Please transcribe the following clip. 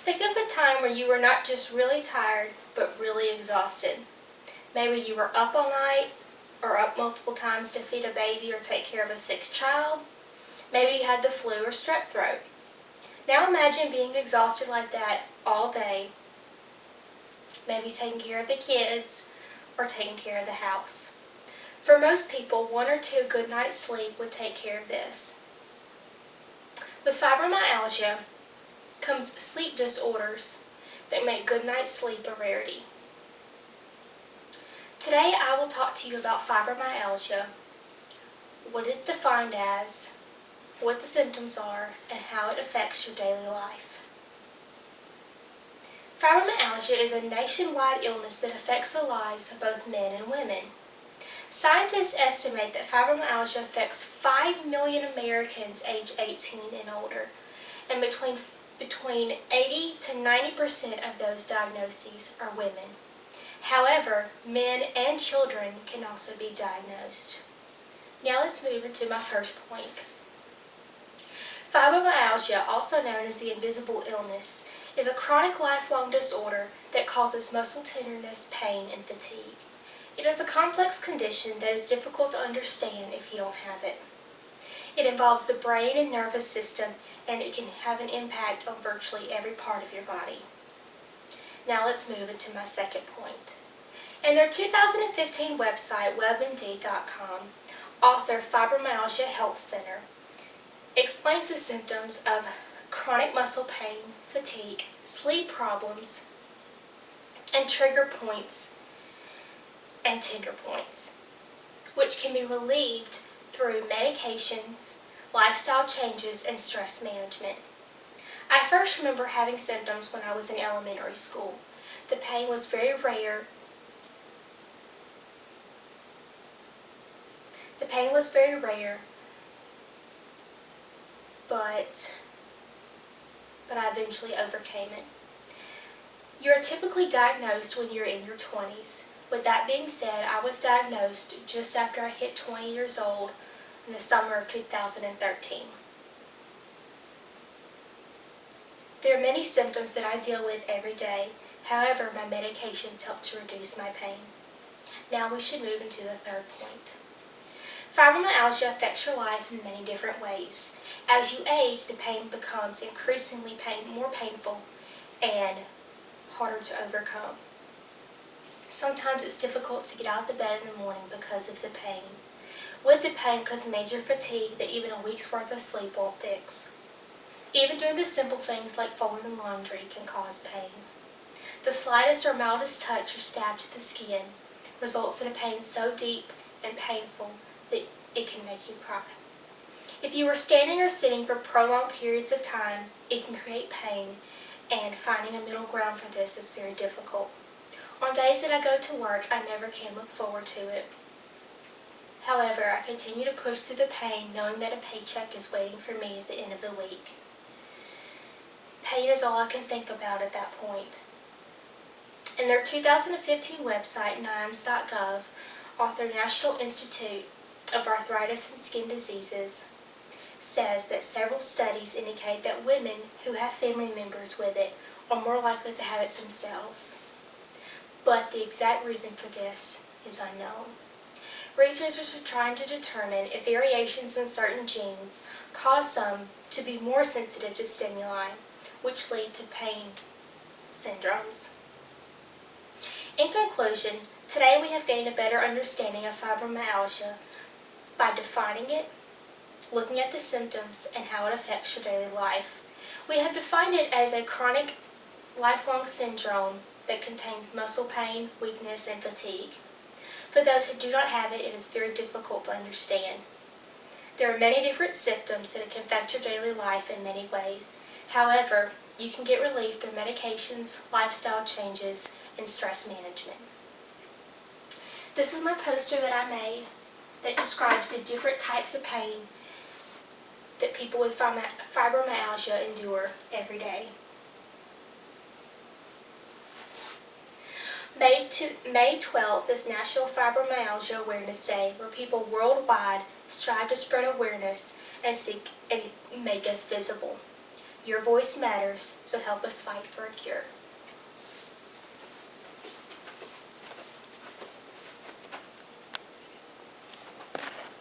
Think of a time where you were not just really tired, but really exhausted. Maybe you were up all night, or up multiple times to feed a baby or take care of a sick child. Maybe you had the flu or strep throat. Now imagine being exhausted like that all day, maybe taking care of the kids or taking care of the house. For most people, 1 or 2 good nights sleep would take care of this. With fibromyalgia comes sleep disorders that make good night's sleep a rarity. Today I will talk to you about fibromyalgia, what it's defined as, what the symptoms are, and how it affects your daily life. Fibromyalgia is a nationwide illness that affects the lives of both men and women. Scientists estimate that fibromyalgia affects 5 million Americans age 18 and older, and between 80 to 90% of those diagnoses are women. However, men and children can also be diagnosed. Now let's move into my first point. Fibromyalgia, also known as the invisible illness, is a chronic lifelong disorder that causes muscle tenderness, pain, and fatigue. It is a complex condition that is difficult to understand if you don't have it. It involves the brain and nervous system, and it can have an impact on virtually every part of your body. Now let's move into my second point. In their 2015 website, WebMD.com, author Fibromyalgia Health Center explains the symptoms of chronic muscle pain, fatigue, sleep problems, and trigger points and tender points, which can be relieved through medications, lifestyle changes, and stress management. I first remember having symptoms when I was in elementary school. The pain was very rare. But I eventually overcame it. You are typically diagnosed when you're in your 20s. With that being said, I was diagnosed just after I hit 20 years old in the summer of 2013. There are many symptoms that I deal with every day. However, my medications help to reduce my pain. Now we should move into the third point. Fibromyalgia affects your life in many different ways. As you age, the pain becomes increasingly more painful and harder to overcome. Sometimes it's difficult to get out of the bed in the morning because of the pain. With the pain comes major fatigue that even a week's worth of sleep won't fix. Even doing the simple things like folding laundry can cause pain. The slightest or mildest touch or stab to the skin results in a pain so deep and painful that it can make you cry. If you are standing or sitting for prolonged periods of time, it can create pain, and finding a middle ground for this is very difficult. On days that I go to work, I never can look forward to it. However, I continue to push through the pain, knowing that a paycheck is waiting for me at the end of the week. Pain is all I can think about at that point. In their 2015 website, NIMS.gov, author National Institute of Arthritis and Skin Diseases says that several studies indicate that women who have family members with it are more likely to have it themselves. But the exact reason for this is unknown. Researchers are trying to determine if variations in certain genes cause some to be more sensitive to stimuli, which lead to pain syndromes. In conclusion, today we have gained a better understanding of fibromyalgia by defining it, looking at the symptoms, and how it affects your daily life. We have defined it as a chronic, lifelong syndrome that contains muscle pain, weakness, and fatigue. For those who do not have it, it is very difficult to understand. There are many different symptoms that can affect your daily life in many ways. However, you can get relief through medications, lifestyle changes, and stress management. This is my poster that I made that describes the different types of pain that people with fibromyalgia endure every day. May 12th is National Fibromyalgia Awareness Day, where people worldwide strive to spread awareness and seek and make us visible. Your voice matters, so help us fight for a cure.